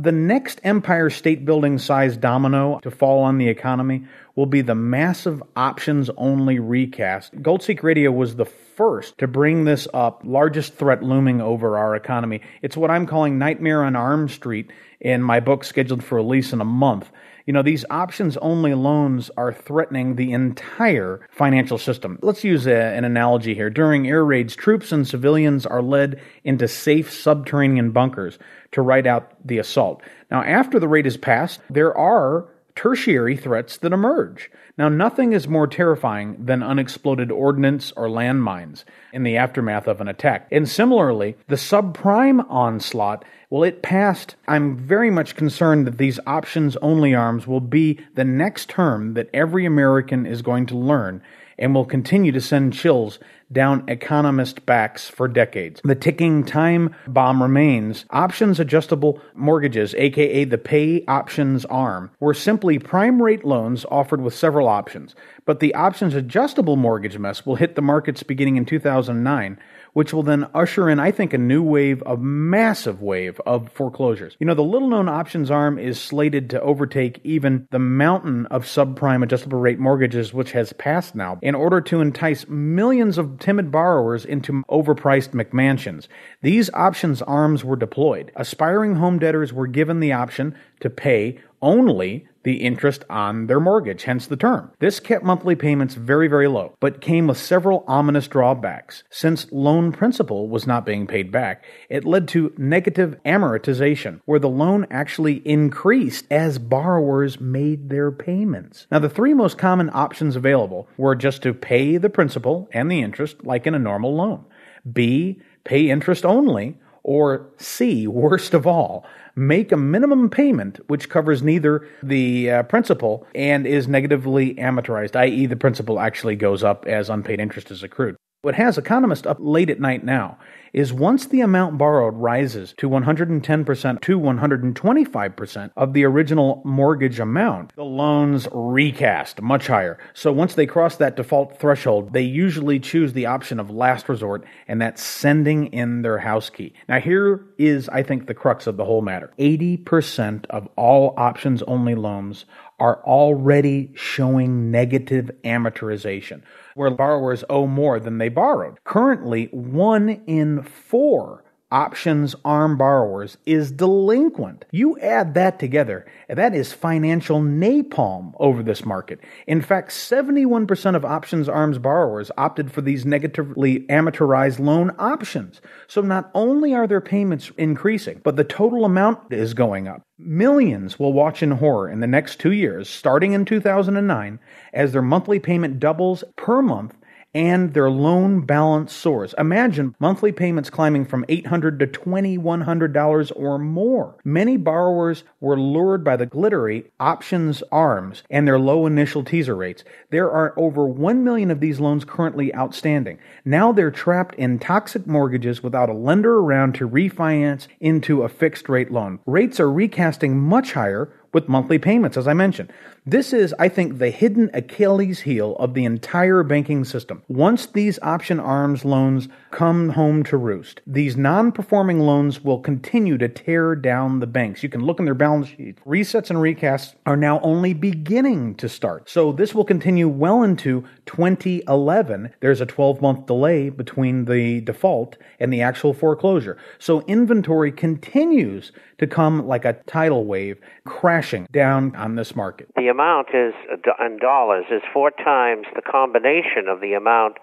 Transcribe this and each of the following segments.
The next Empire State Building size domino to fall on the economy will be the massive options-only recast. Goldseek Radio was the first to bring this up, largest threat looming over our economy. It's what I'm calling Nightmare on Arm Street in my book scheduled for release in a month. You know, these options-only loans are threatening the entire financial system. Let's use an analogy here. During air raids, troops and civilians are led into safe subterranean bunkers to ride out the assault. Now, after the raid is passed, there are tertiary threats that emerge. Now, nothing is more terrifying than unexploded ordnance or landmines in the aftermath of an attack. And similarly, the subprime onslaught, well, it passed. I'm very much concerned that these options-only arms will be the next term that every American is going to learn and will continue to send chills down economist backs for decades. The ticking time bomb remains. Options adjustable mortgages, aka the pay options arm, were simply prime rate loans offered with several options. But the options adjustable mortgage mess will hit the markets beginning in 2009, which will then usher in, I think, a new wave, a massive wave of foreclosures. You know, the little-known options arm is slated to overtake even the mountain of subprime adjustable rate mortgages, which has passed now, in order to entice millions of timid borrowers into overpriced McMansions. These options arms were deployed. Aspiring home debtors were given the option to pay only the interest on their mortgage, hence the term. This kept monthly payments very, very low, but came with several ominous drawbacks. Since loan principal was not being paid back, it led to negative amortization, where the loan actually increased as borrowers made their payments. Now, the three most common options available were just to pay the principal and the interest like in a normal loan, B, pay interest only, or C, worst of all, make a minimum payment which covers neither the principal and is negatively amortized, i.e. the principal actually goes up as unpaid interest is accrued. What has economists up late at night now is once the amount borrowed rises to 110% to 125% of the original mortgage amount, the loans recast much higher. So once they cross that default threshold, they usually choose the option of last resort, and that's sending in their house key. Now here is, I think, the crux of the whole matter. 80% of all options-only loans are already showing negative amortization, where borrowers owe more than they borrowed. Currently, 1 in 4 options arm borrowers is delinquent. You add that together, and that is financial napalm over this market. In fact, 71% of options arms borrowers opted for these negatively amortized loan options. So not only are their payments increasing, but the total amount is going up. Millions will watch in horror in the next 2 years, starting in 2009, as their monthly payment doubles per month and their loan balance soars. Imagine monthly payments climbing from $800 to $2,100 or more. Many borrowers were lured by the glittery options arms and their low initial teaser rates. There are over 1 million of these loans currently outstanding. Now they're trapped in toxic mortgages without a lender around to refinance into a fixed rate loan. Rates are recasting much higher with monthly payments, as I mentioned. This is, I think, the hidden Achilles heel of the entire banking system. Once these option arms loans come home to roost, these non-performing loans will continue to tear down the banks. You can look in their balance sheets. Resets and recasts are now only beginning to start. So this will continue well into 2011. There's a 12-month delay between the default and the actual foreclosure. So inventory continues to come like a tidal wave crashing down on this market. The amount is, in dollars, is 4 times the combination of the amount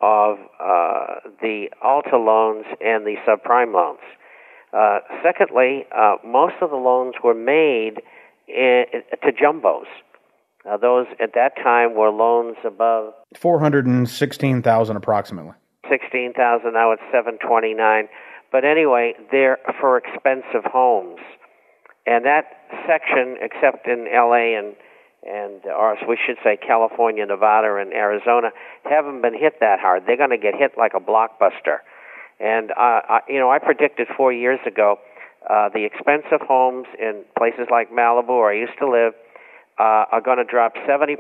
of the Alta loans and the subprime loans. Secondly, most of the loans were made to jumbos. Those at that time were loans above $416,000 approximately. $16,000. Now it's $729,000. But anyway, they're for expensive homes. And that section, except in L.A. or we should say California, Nevada, and Arizona, haven't been hit that hard. They're going to get hit like a blockbuster. And, I predicted 4 years ago the expensive homes in places like Malibu, where I used to live, are going to drop 70%.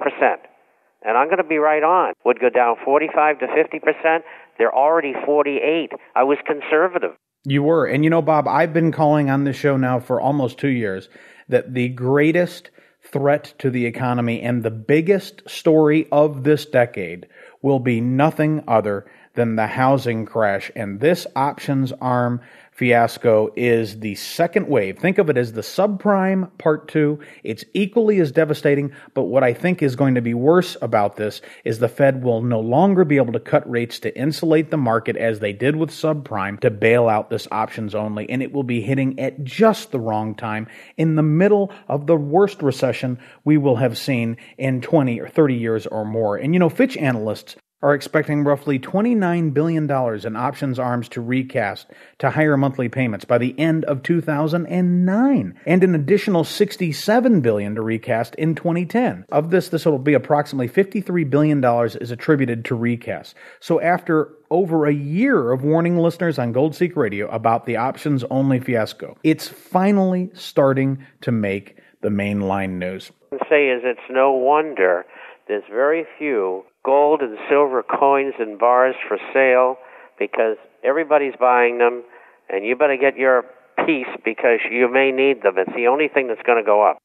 And I'm going to be right on. Would go down 45 to 50%. They're already 48. I was conservative. You were. And Bob, I've been calling on this show now for almost 2 years that the greatest threat to the economy and the biggest story of this decade will be nothing other than the housing crash. And this options arm fiasco is the second wave. Think of it as the subprime part two. It's equally as devastating, but what I think is going to be worse about this is the Fed will no longer be able to cut rates to insulate the market as they did with subprime to bail out this options only, and it will be hitting at just the wrong time in the middle of the worst recession we will have seen in 20 or 30 years or more. And Fitch analysts are expecting roughly $29 billion in options arms to recast to higher monthly payments by the end of 2009, and an additional $67 billion to recast in 2010. Of this will be approximately $53 billion is attributed to recast. So after over a year of warning listeners on Goldseek Radio about the options-only fiasco, it's finally starting to make the mainline news. What I say is it's no wonder there's very few gold and silver coins and bars for sale because everybody's buying them, and you better get your piece because you may need them. It's the only thing that's going to go up.